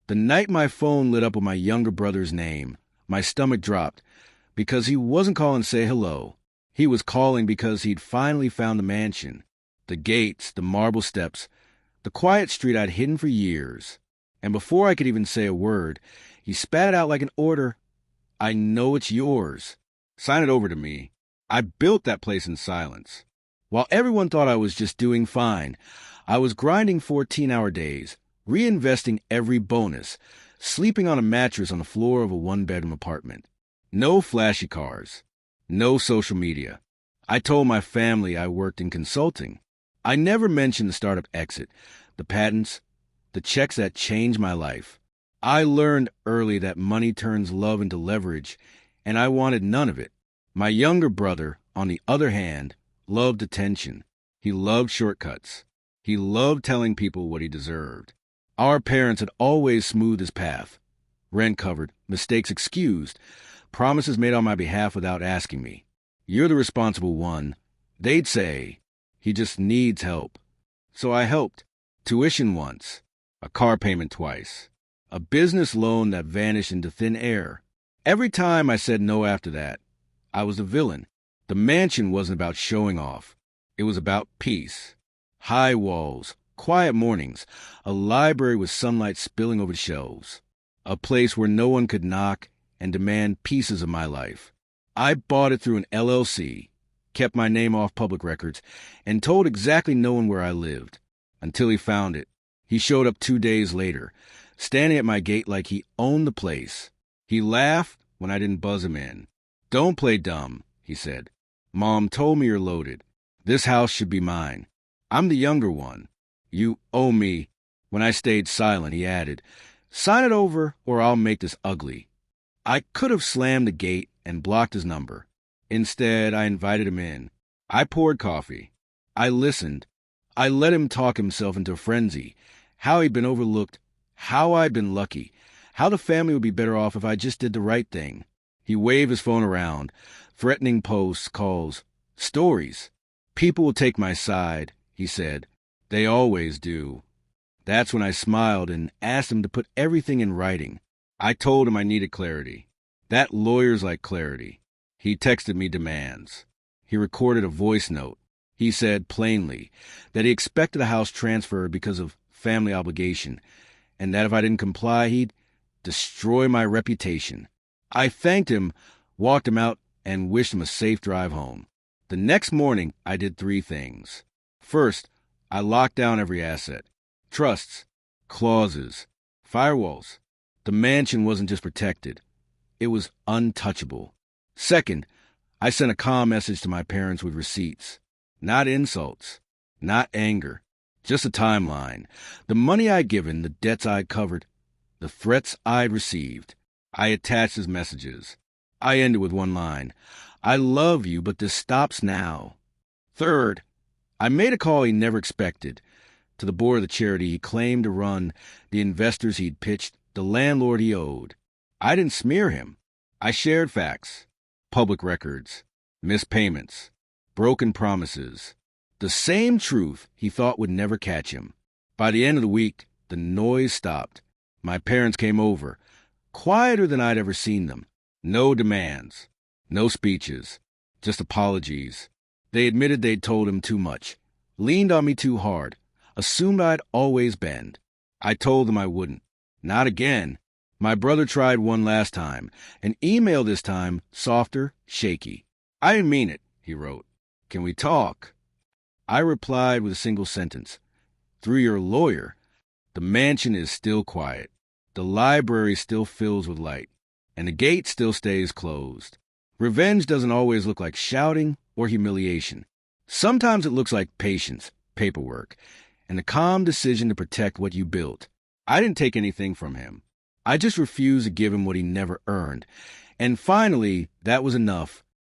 The night my phone lit up with my younger brother's name, my stomach dropped because he wasn't calling to say hello. He was calling because he'd finally found the mansion, the gates, the marble steps, the quiet street I'd hidden for years. And before I could even say a word, he spat it out like an order. I know it's yours. Sign it over to me. I built that place in silence. While everyone thought I was just doing fine, I was grinding 14-hour days, reinvesting every bonus, sleeping on a mattress on the floor of a one-bedroom apartment. No flashy cars. No social media. I told my family I worked in consulting. I never mentioned the startup exit, the patents, the checks that changed my life. I learned early that money turns love into leverage, and I wanted none of it. My younger brother, on the other hand, loved attention. He loved shortcuts. He loved telling people what he deserved. Our parents had always smoothed his path. Rent covered, mistakes excused, promises made on my behalf without asking me. You're the responsible one. They'd say, he just needs help. So I helped. Tuition once, a car payment twice, a business loan that vanished into thin air. Every time I said no after that, I was the villain. The mansion wasn't about showing off. It was about peace. High walls, quiet mornings, a library with sunlight spilling over the shelves, a place where no one could knock and demand pieces of my life. I bought it through an LLC, kept my name off public records, and told exactly no one where I lived. Until he found it. He showed up 2 days later, standing at my gate like he owned the place. He laughed when I didn't buzz him in. Don't play dumb, he said. Mom told me you're loaded. This house should be mine. I'm the younger one. You owe me. When I stayed silent, he added, sign it over or I'll make this ugly. I could have slammed the gate and blocked his number. Instead, I invited him in. I poured coffee. I listened. I let him talk himself into a frenzy. How he'd been overlooked. How I'd been lucky. How the family would be better off if I just did the right thing. He waved his phone around. Threatening posts, calls, stories. People will take my side, he said. They always do. That's when I smiled and asked him to put everything in writing. I told him I needed clarity. That lawyers like clarity. He texted me demands. He recorded a voice note. He said plainly that he expected the house transferred because of family obligation, and that if I didn't comply, he'd destroy my reputation. I thanked him, walked him out, and wished him a safe drive home. The next morning, I did 3 things. First, I locked down every asset. Trusts, clauses, firewalls. The mansion wasn't just protected. It was untouchable. Second, I sent a calm message to my parents with receipts. Not insults, not anger, just a timeline. The money I'd given, the debts I'd covered, the threats I'd received. I attached his messages. I ended with one line. I love you, but this stops now. Third, I made a call he never expected. To the board of the charity he claimed to run, the investors he'd pitched, the landlord he owed. I didn't smear him. I shared facts, public records, missed payments, broken promises. The same truth he thought would never catch him. By the end of the week, the noise stopped. My parents came over, quieter than I'd ever seen them. No demands, no speeches, just apologies. They admitted they'd told him too much, leaned on me too hard, assumed I'd always bend. I told them I wouldn't. Not again. My brother tried one last time, an email this time, softer, shaky. I didn't mean it, he wrote. Can we talk? I replied with a single sentence. Through your lawyer, the mansion is still quiet. The library still fills with light. And the gate still stays closed. Revenge doesn't always look like shouting or humiliation. Sometimes it looks like patience, paperwork, and the calm decision to protect what you built. I didn't take anything from him. I just refused to give him what he never earned. And finally, that was enough.